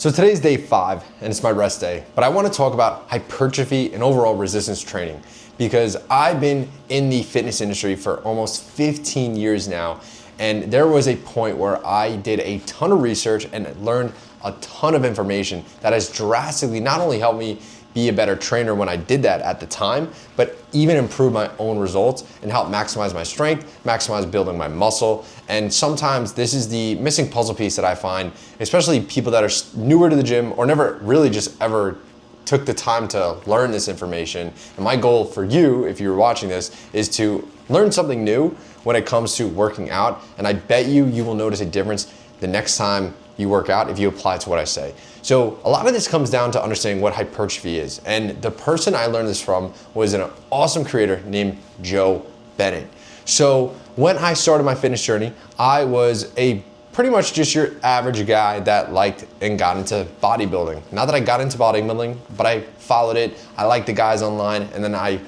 So today's day 5 and it's my rest day, but I want to talk about hypertrophy and overall resistance training because I've been in the fitness industry for almost 15 years now, and there was a point where I did a ton of research and learned a ton of information that has drastically not only helped me be a better trainer when I did that at the time, but even improve my own results and help maximize my strength, maximize building my muscle. And sometimes this is the missing puzzle piece that I find, especially people that are newer to the gym or never really just ever took the time to learn this information. And my goal for you, if you're watching this, is to learn something new when it comes to working out. And I bet you will notice a difference the next time you work out if you apply to what I say. So a lot of this comes down to understanding what hypertrophy is. And the person I learned this from was an awesome creator named Joe Bennett. So when I started my fitness journey, I was a pretty much just your average guy that liked and got into bodybuilding. Not that I got into bodybuilding, but I followed it. I liked the guys online, and then I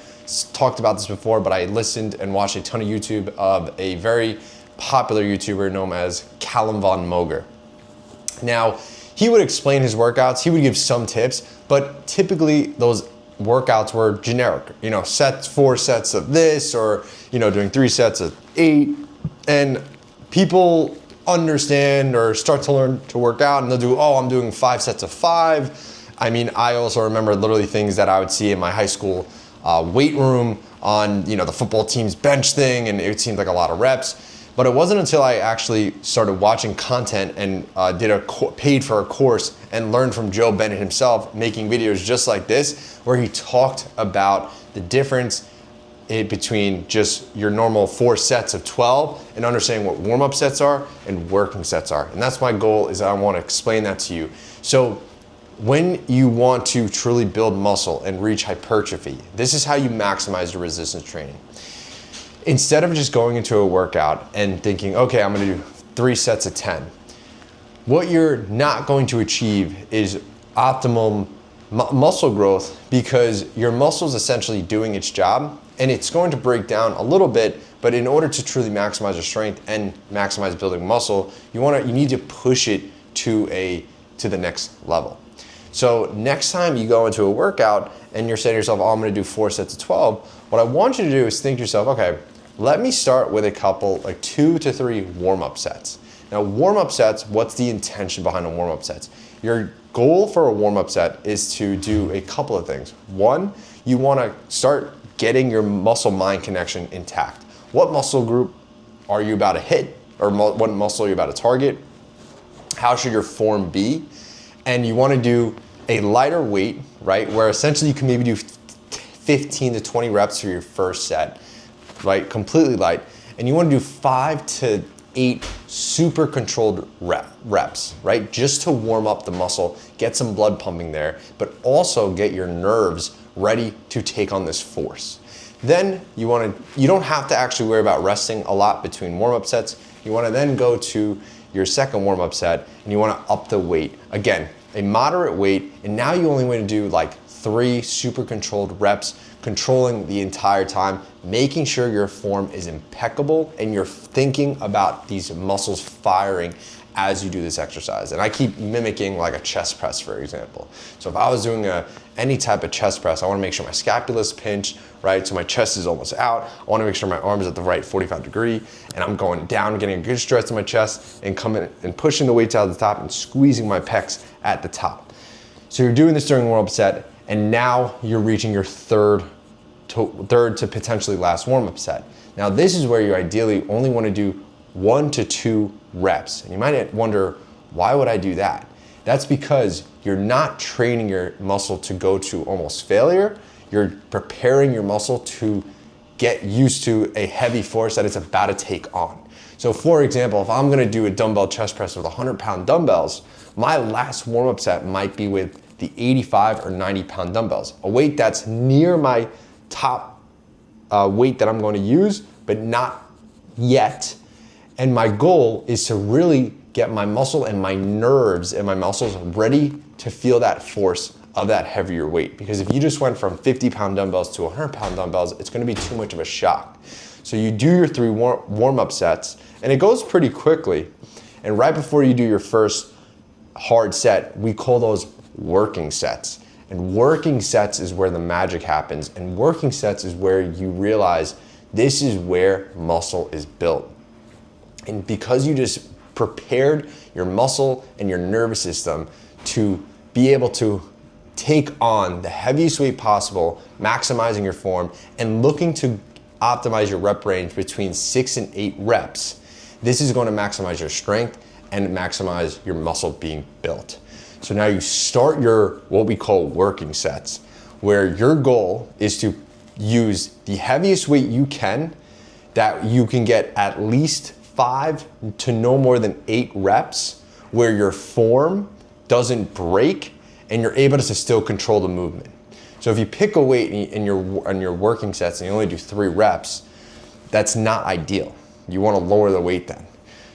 talked about this before, but I listened and watched a ton of YouTube of a very popular YouTuber known as Callum Von Moger. Now, he would explain his workouts, he would give some tips, but typically those workouts were generic. 4 sets of this, or doing 3 sets of 8. And people understand or start to learn to work out and they'll do, I'm doing 5 sets of 5. I mean, I also remember literally things that I would see in my high school weight room on the football team's bench thing, and it seemed like a lot of reps. But it wasn't until I actually started watching content and paid for a course and learned from Joe Bennett himself, making videos just like this, where he talked about the difference between just your normal 4 sets of 12 and understanding what warm-up sets are and working sets are. And that's my goal, is I want to explain that to you. So when you want to truly build muscle and reach hypertrophy, this is how you maximize your resistance training. Instead of just going into a workout and thinking, okay, I'm gonna do 3 sets of 10, what you're not going to achieve is optimum muscle growth, because your muscle is essentially doing its job and it's going to break down a little bit. But in order to truly maximize your strength and maximize building muscle, you need to push it to the next level. So next time you go into a workout and you're saying to yourself, I'm gonna do 4 sets of 12, what I want you to do is think to yourself, okay, let me start with a couple, like 2 to 3 warm-up sets. Now, warm-up sets, what's the intention behind a warm-up sets? Your goal for a warm-up set is to do a couple of things. One, you wanna start getting your muscle-mind connection intact. What muscle group are you about to hit, or what muscle are you about to target? How should your form be? And you wanna do a lighter weight, right? Where essentially you can maybe do 15 to 20 reps for your first set, right? Completely light. And you wanna do 5 to 8 super controlled reps, right? Just to warm up the muscle, get some blood pumping there, but also get your nerves ready to take on this force. Then you don't have to actually worry about resting a lot between warm-up sets. You wanna then go to your second warm-up set and you wanna up the weight. Again, a moderate weight, and now you only want to do like 3 super controlled reps, controlling the entire time, making sure your form is impeccable and you're thinking about these muscles firing as you do this exercise. And I keep mimicking like a chest press, for example. So if I was doing any type of chest press, I want to make sure my scapula is pinched, right? So my chest is almost out. I want to make sure my arm is at the right 45 degree, and I'm going down, getting a good stretch in my chest, and coming and pushing the weights out of the top and squeezing my pecs at the top. So you're doing this during warm-up set, and now you're reaching your third to potentially last warm-up set. Now this is where you ideally only want to do 1 to 2 reps. And you might wonder, why would I do that? That's because you're not training your muscle to go to almost failure. You're preparing your muscle to get used to a heavy force that it's about to take on. So for example, if I'm gonna do a dumbbell chest press with 100-pound dumbbells, my last warm-up set might be with the 85 or 90-pound dumbbells, a weight that's near my top weight that I'm going to use, but not yet. And my goal is to really get my muscle and my nerves and my muscles ready to feel that force of that heavier weight. Because if you just went from 50-pound dumbbells to 100-pound dumbbells, it's gonna be too much of a shock. So you do your 3 warm-up sets, and it goes pretty quickly. And right before you do your first hard set, we call those working sets. And working sets is where the magic happens. And working sets is where you realize this is where muscle is built. And because you just prepared your muscle and your nervous system to be able to take on the heaviest weight possible, maximizing your form, and looking to optimize your rep range between 6 and 8 reps, this is going to maximize your strength and maximize your muscle being built. So now you start your, what we call working sets, where your goal is to use the heaviest weight you can, that you can get at least 5 to no more than 8 reps, where your form doesn't break and you're able to still control the movement. So if you pick a weight in your working sets and you only do 3 reps, that's not ideal. You want to lower the weight then.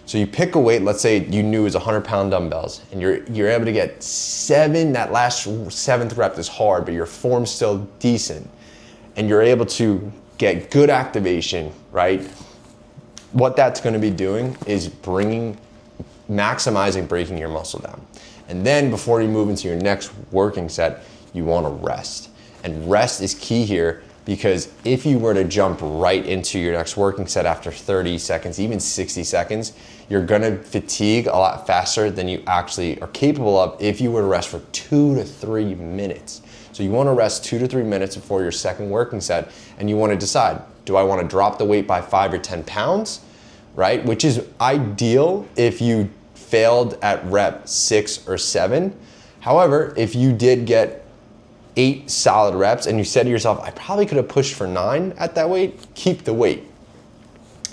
So you pick a weight, let's say you knew it was 100-pound dumbbells, and you're able to get 7, that last 7th rep is hard, but your form's still decent, and you're able to get good activation, right? What that's going to be doing is maximizing breaking your muscle down. And then before you move into your next working set, you want to rest. And rest is key here, because if you were to jump right into your next working set after 30 seconds, even 60 seconds, you're gonna fatigue a lot faster than you actually are capable of if you were to rest for 2 to 3 minutes. So you wanna rest 2 to 3 minutes before your second working set, and you wanna decide, do I wanna drop the weight by 5 or 10 pounds, right? Which is ideal if you failed at rep 6 or 7. However, if you did get 8 solid reps and you said to yourself, I probably could have pushed for 9 at that weight, keep the weight.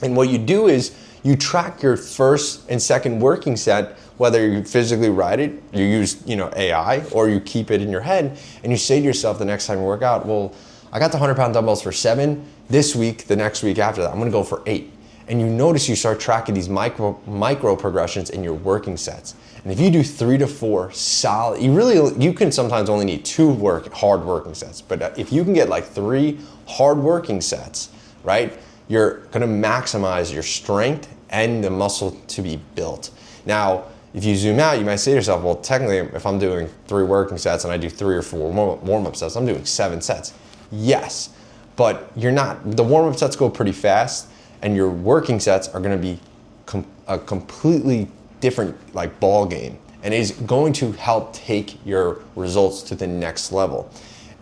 And what you do is you track your first and second working set, whether you physically write it, you use AI, or you keep it in your head, and you say to yourself the next time you work out, well, I got the 100-pound dumbbells for 7 this week, the next week after that, I'm gonna go for 8. And you notice you start tracking these micro progressions in your working sets. And if you do 3 to 4 solid, you can sometimes only need 2 hard working sets. But if you can get like 3 hard working sets, right, you're gonna maximize your strength and the muscle to be built. Now, if you zoom out, you might say to yourself, well, technically, if I'm doing 3 working sets and I do 3 or 4 warm-up sets, I'm doing 7 sets. Yes, but you're not. The warm-up sets go pretty fast, and your working sets are gonna be a completely different ball game, and is going to help take your results to the next level.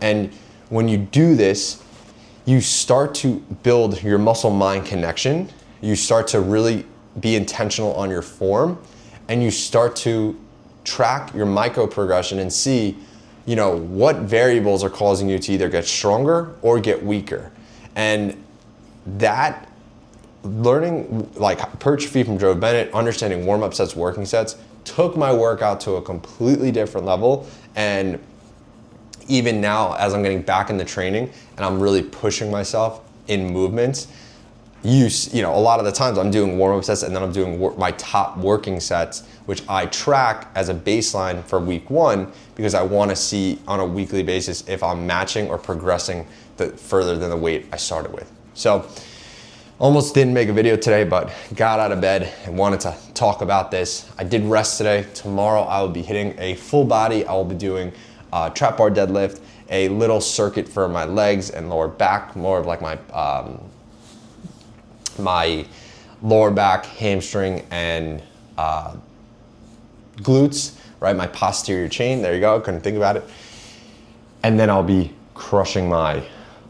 And when you do this, you start to build your muscle-mind connection. You start to really be intentional on your form, and you start to track your micro progression and see, what variables are causing you to either get stronger or get weaker. And that learning hypertrophy from Joe Bennett, understanding warm-up sets, working sets, took my workout to a completely different level. And even now, as I'm getting back into training and I'm really pushing myself in movements, a lot of the times I'm doing warm-up sets and then I'm doing my top working sets, which I track as a baseline for week 1, because I want to see on a weekly basis if I'm matching or progressing further than the weight I started with. So almost didn't make a video today, but got out of bed and wanted to talk about this. I did rest today. Tomorrow I will be hitting a full body. I will be doing a trap bar deadlift, a little circuit for my legs and lower back, more of like my lower back, hamstring, and glutes, right? My posterior chain, there you go, couldn't think about it. And then I'll be crushing my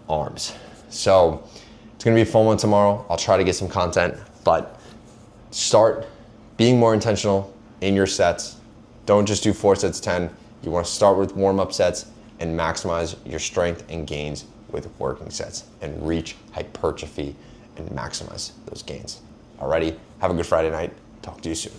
arms. So it's gonna be a fun one tomorrow. I'll try to get some content, but start being more intentional in your sets. Don't just do 4 sets, 10. You wanna start with warm-up sets and maximize your strength and gains with working sets and reach hypertrophy and maximize those gains. Alrighty, have a good Friday night. Talk to you soon.